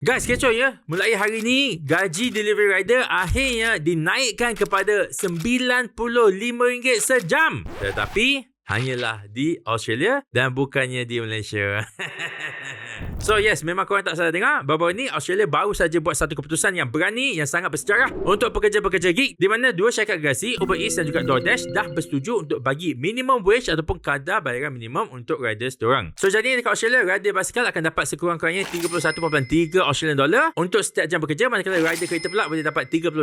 Guys, kecoh ya. Mulai hari ni, gaji delivery rider akhirnya dinaikkan kepada RM95 sejam. Tetapi, hanyalah di Australia dan bukannya di Malaysia. So yes, memang korang tak salah dengar. Baru-baru ni Australia baru saja buat satu keputusan yang berani, yang sangat bersejarah untuk pekerja-pekerja gig, di mana dua syarikat gergasi, Uber Eats dan juga DoorDash dah bersetuju untuk bagi minimum wage ataupun kadar bayaran minimum untuk riders diorang. So jadi dekat Australia, rider basikal akan dapat sekurang-kurangnya 31.3 Australian dollar untuk setiap jam bekerja, manakala rider kereta pula boleh dapat $30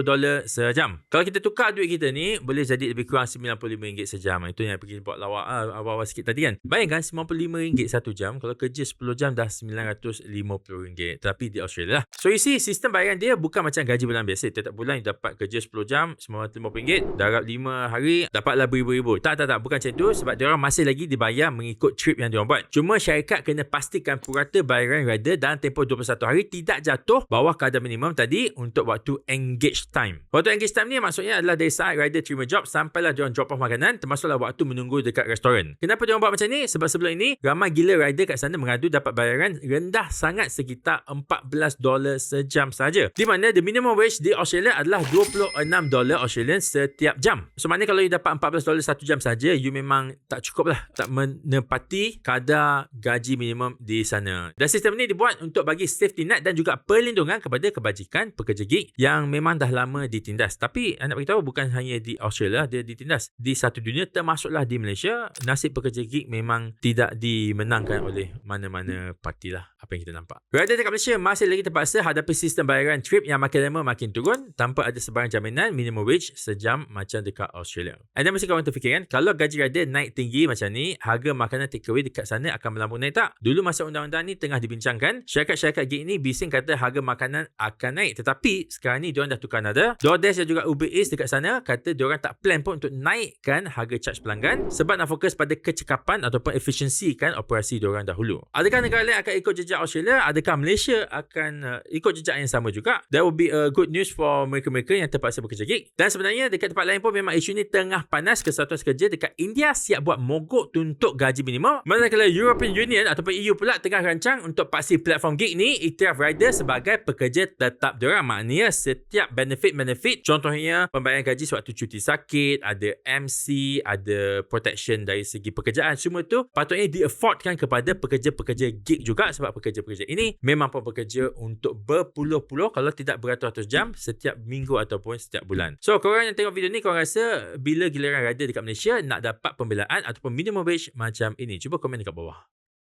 sejam. Kalau kita tukar duit kita ni, boleh jadi lebih kurang RM95 sejam. Itu yang pergi buat lawak awal-awal sikit tadi kan. Bayangkan RM95 satu jam, kalau kerja 10 jam dah RM950. Tapi di Australia lah. So you see, sistem bayaran dia bukan macam gaji bulan biasa. Tiap bulan you dapat kerja 10 jam RM950, darab 5 hari dapatlah beribu-ribu. Tak. Bukan macam tu, sebab diorang masih lagi dibayar mengikut trip yang diorang buat. Cuma syarikat kena pastikan purata bayaran rider dalam tempoh 21 hari tidak jatuh bawah kadar minimum tadi untuk waktu engage time. Waktu engage time ni maksudnya adalah dari saat rider terima job sampailah diorang drop off makanan, termasuklah waktu menunggu dekat restoran. Kenapa diorang buat macam ni? Sebab sebelum ini ramai gila rider kat sana mengadu dapat bayaran rendah sangat, sekitar $14 sejam saja. Di mana the minimum wage di Australia adalah $26 Australian setiap jam. So maknanya kalau you dapat $14 satu jam saja, you memang tak cukup lah, tak menepati kadar gaji minimum di sana. Dan sistem ni dibuat untuk bagi safety net dan juga perlindungan kepada kebajikan pekerja gig yang memang dah lama ditindas. Tapi nak beritahu, bukan hanya di Australia dia ditindas, di satu dunia termasuklah di Malaysia. Nasib pekerja gig memang tidak dimenangkan oleh mana-mana parti lah, apa yang kita nampak. Rider dekat Malaysia masih lagi terpaksa hadapi sistem bayaran trip yang makin lama makin turun tanpa ada sebarang jaminan minimum wage sejam macam dekat Australia. Anda mesti korang terfikirkan, kalau gaji rider naik tinggi macam ni, harga makanan takeaway dekat sana akan melambung naik tak? Dulu masa undang-undang ni tengah dibincangkan, syarikat-syarikat gig ni bising kata harga makanan akan naik. Tetapi sekarang ni diorang dah tukar nada. DoorDash dan juga Uber Eats dekat sana kata diorang tak plan pun untuk naikkan harga charge pelanggan sebab nak fokus pada kecekapan ataupun efisiensikan operasi diorang dahulu. Adakah negara lain akan ikut jejak Australia? Adakah Malaysia akan ikut jejak yang sama juga? That would be a good news for mereka-mereka yang terpaksa bekerja gig. Dan sebenarnya dekat tempat lain pun memang isu ni tengah panas. Kesatuan Sekerja dekat India siap buat mogok tuntut gaji minimum, manakala European Union ataupun EU pula tengah rancang untuk paksi platform gig ni iktiraf rider sebagai pekerja tetap diorang. Maknanya setiap benefit, contohnya pembayaran gaji sewaktu cuti sakit, ada MC, ada protection dari segi pekerjaan, semua tu patutnya di-affordkan kepada pekerja-pekerja gig juga, sebab pekerja-pekerja ini memang pun bekerja untuk berpuluh-puluh kalau tidak beratus-ratus jam setiap minggu ataupun setiap bulan. So korang yang tengok video ni, korang rasa bila giliran rider dekat Malaysia nak dapat pembelaan ataupun minimum wage macam ini? Cuba komen dekat bawah.